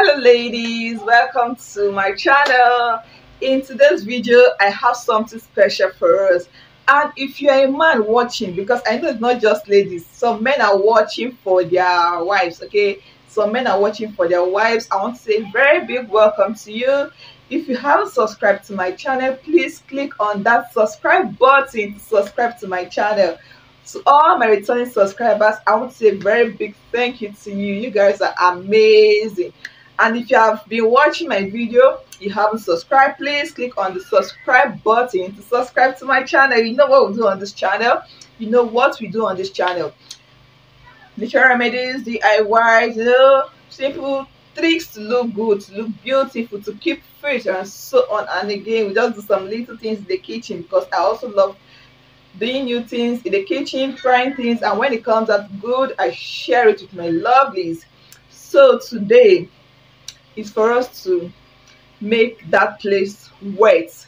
Hello ladies, welcome to my channel. In today's video I have something special for us, and if you're a man watching, because I know it's not just ladies, some men are watching for their wives. Okay, some men are watching for their wives. I want to say a very big welcome to you. If you haven't subscribed to my channel, please click on that subscribe button to subscribe to my channel. To all my returning subscribers, I want to say a very big thank you to you. You guys are amazing. And if you have been watching my video, you haven't subscribed, please click on the subscribe button to subscribe to my channel. You know what we do on this channel. You know what we do on this channel. Natural remedies, DIYs, simple tricks to look good, to look beautiful, to keep fit, and so on. And again, we just do some little things in the kitchen, because I also love doing new things in the kitchen, trying things, and when it comes out good, I share it with my lovelies. So today is for us to make that place wet,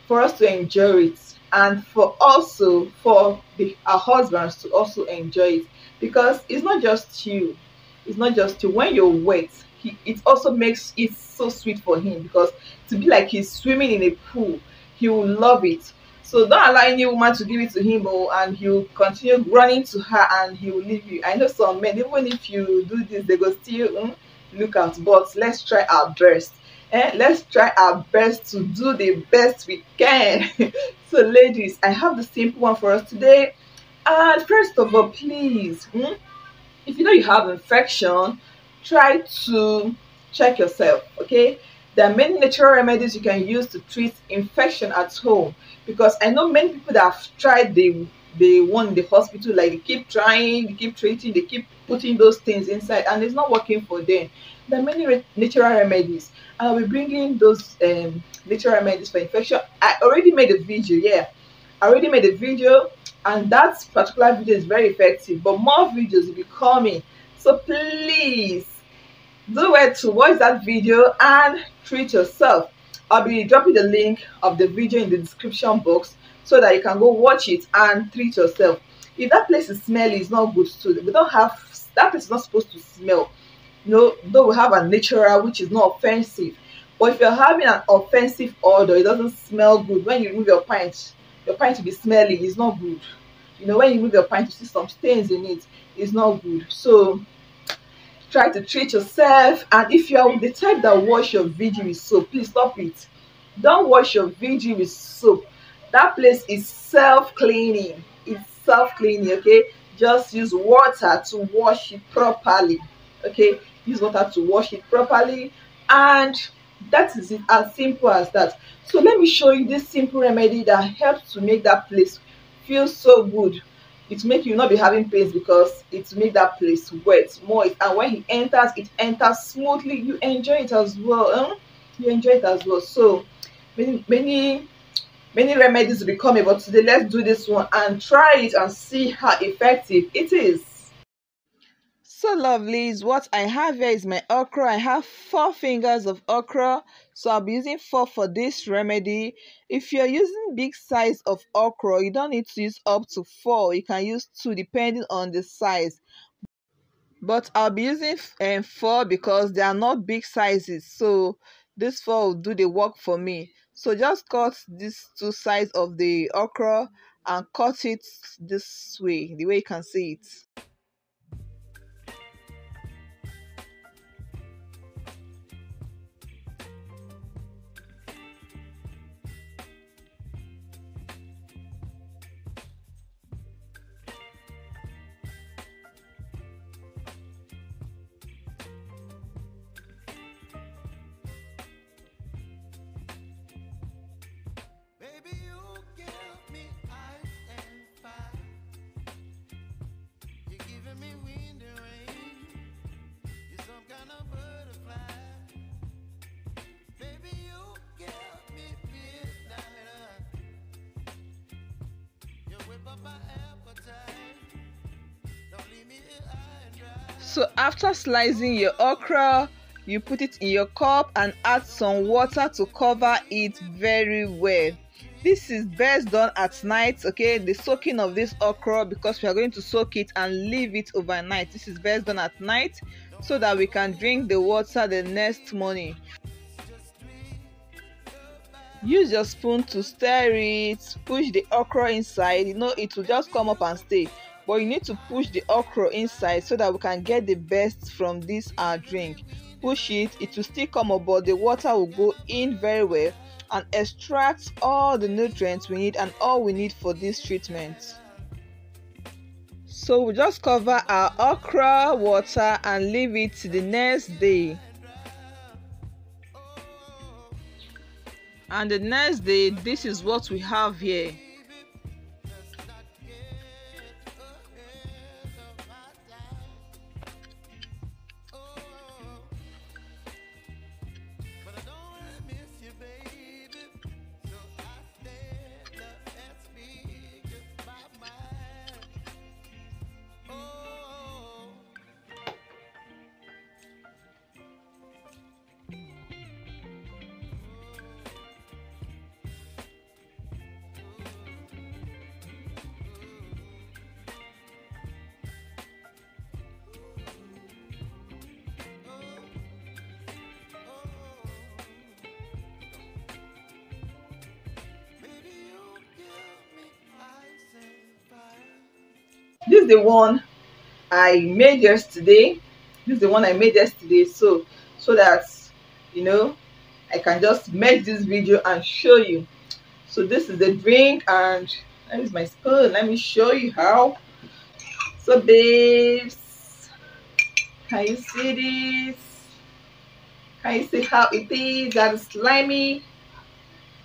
for us to enjoy it, and for also for our husbands to also enjoy it, because it's not just you. It's not just you. When you're wet, it also makes it so sweet for him, because to be like he's swimming in a pool, he will love it. So don't allow any woman to give it to him, and he'll continue running to her and he will leave you. I know some men, even if you do this, they go still look out. But let's try our best. Let's try our best to do the best we can. So ladies, I have the simple one for us today. And first of all, please, if you know you have infection, try to check yourself. Okay, there are many natural remedies you can use to treat infection at home, because I know many people that have tried the one in the hospital, like they keep trying, they keep treating, they keep putting those things inside, and it's not working for them. There are many natural remedies, and I'll be bringing those natural remedies for infection. I already made a video. Yeah, I already made a video, and that particular video is very effective, but more videos will be coming. So please do well to watch that video and treat yourself. I'll be dropping the link of the video in the description box, so that you can go watch it and treat yourself. If that place is smelly, it's not good too. We don't have, that place is not supposed to smell. Though we have a natural which is not offensive, but if you're having an offensive odor, it doesn't smell good. When you remove your pint will be smelly. It's not good. When you remove your pint, you see some stains in it. It's not good. So try to treat yourself. And if you are the type that wash your VG with soap, please stop it. Don't wash your VG with soap. That place is self-cleaning. It's self-cleaning. Okay, just use water to wash it properly. Okay, use water to wash it properly, and that is it, as simple as that. So let me show you this simple remedy that helps to make that place feel so good. It make you not be having pains, because it make that place wet, moist, and when he enters, it enters smoothly. You enjoy it as well. You enjoy it as well. So many remedies will be coming, but today let's do this one and try it and see how effective it is. So lovelies, what I have here is my okra. I have 4 fingers of okra, so I'll be using 4 for this remedy. If you're using big size of okra, you don't need to use up to 4. You can use 2 depending on the size, but I'll be using 4 because they are not big sizes, so this 4 will do the work for me. So just cut these 2 sides of the okra and cut it this way, the way you can see it. So after slicing your okra, you put it in your cup and add some water to cover it very well. This is best done at night, okay? The soaking of this okra, because we are going to soak it and leave it overnight. This is best done at night. so that we can drink the water the next morning. Use your spoon to stir it, push the okra inside. It will just come up and stay, but you need to push the okra inside so that we can get the best from this our drink. Push it, it will still come up, but the water will go in very well and extract all the nutrients we need and all we need for this treatment. So we just cover our okra water and leave it the next day. And the next day, this is what we have here. This is the one I made yesterday. So that I can just make this video and show you. So this is the drink, and that is my spoon. Let me show you how. So babes, can you see this? Can you see how it is? That is slimy.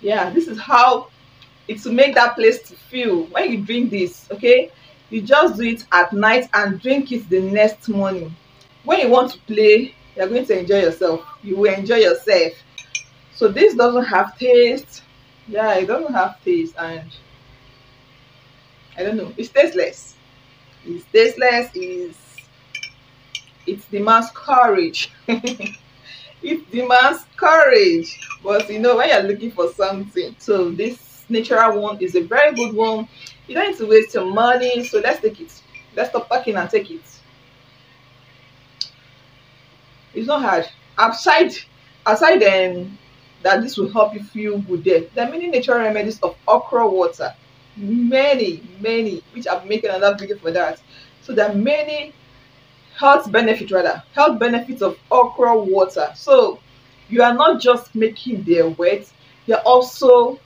Yeah, this is how it will make that place to feel when you drink this. Okay, you just do it at night and drink it the next morning. When you want to play, you're going to enjoy yourself. You will enjoy yourself. So this doesn't have taste. Yeah, it doesn't have taste, and I don't know, it's tasteless. It's tasteless. It demands courage. It demands courage, but when you're looking for something, so this natural one is a very good one. You don't need to waste your money, so let's take it. Let's stop packing and take it. It's not hard. Aside that this will help you feel good, there are many natural remedies of okra water, many which I've made another video for that. So there are many health benefits of okra water. So you are not just making their wet, you're also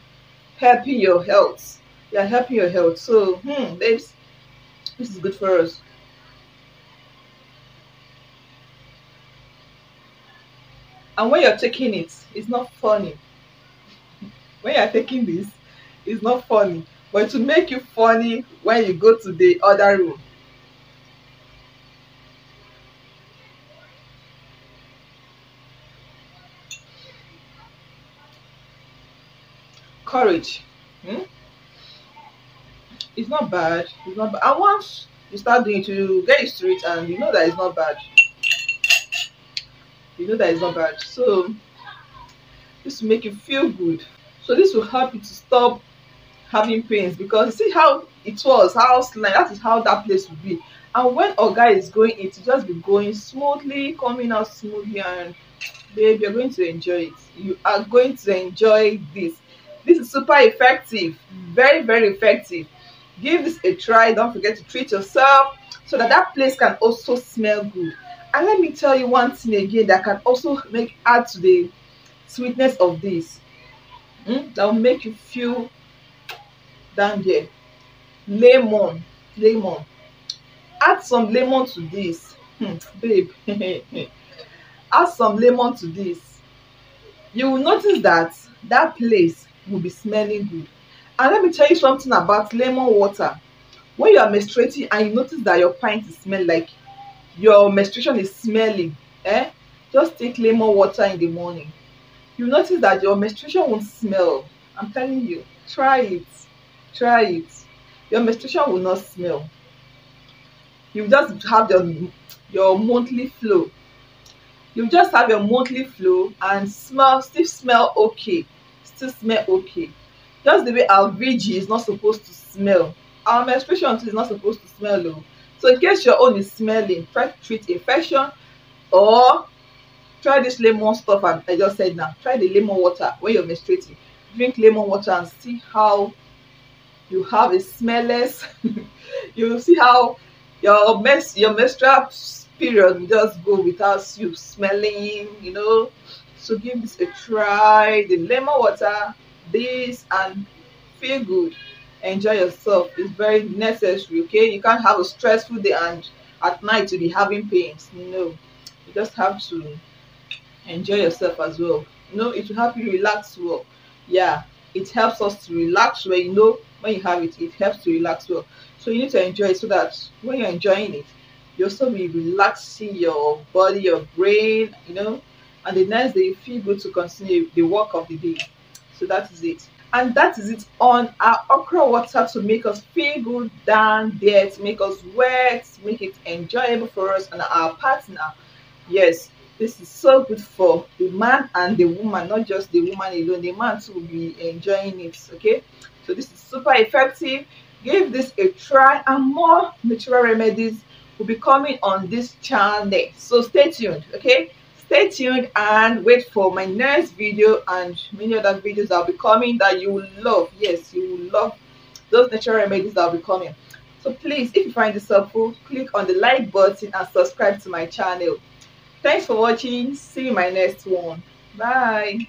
helping your health. So babes, this is good for us. And when you're taking it, it's not funny. When you're taking this, it's not funny, but to make you funny when you go to the other room. Courage. It's not bad. And once you start doing it, you get used to it, and you know that it's not bad. So this will make you feel good. So this will help you to stop having pains, because you see how it was, how slime, that is how that place will be. And when a guy is going, it will just be going smoothly, coming out smoothly, and babe, you're going to enjoy it. You are going to enjoy this. This is super effective, very effective. Give this a try. Don't forget to treat yourself so that that place can also smell good. And let me tell you one thing again that can also add to the sweetness of this. That will make you feel down there. Lemon. Add some lemon to this. Babe. Add some lemon to this. You will notice that that place will be smelling good. And let me tell you something about lemon water. When you are menstruating and you notice that your pint is smell like your menstruation is smelling, just take lemon water in the morning. You notice that your menstruation won't smell. I'm telling you, try it. Your menstruation will not smell. You just have your monthly flow. You just have your monthly flow and still smell okay. Just the way our VG is not supposed to smell, our menstruation too is not supposed to smell low. So in case your own is smelling, try to treat infection Or try this lemon stuff I just said now. Try the lemon water when you're menstruating. Drink lemon water and see how you have a smellless. You will see how your menstrual period will just go without you smelling, So give this a try. The lemon water, this, and feel good. Enjoy yourself. It's very necessary, okay? You can't have a stressful day and at night you'll be having pains. No. You just have to enjoy yourself as well. It will help you relax well. Yeah, it helps us to relax well. When you have it, it helps to relax well. So you need to enjoy it so that when you're enjoying it, you also be relaxing your body, your brain, and the next day you feel good to continue the work of the day. So that is it. And that is it on our okra water to make us feel good down there, to make us wet, to make it enjoyable for us and our partner. Yes, this is so good for the man and the woman, not just the woman alone. The man too will be enjoying it. Okay, so this is super effective. Give this a try, and more natural remedies will be coming on this channel. So stay tuned. Okay, stay tuned and wait for my next video and many other videos that will be coming that you will love. Yes, you will love those natural remedies that will be coming. So please, if you find this helpful, click on the like button and subscribe to my channel. Thanks for watching. See you in my next one. Bye.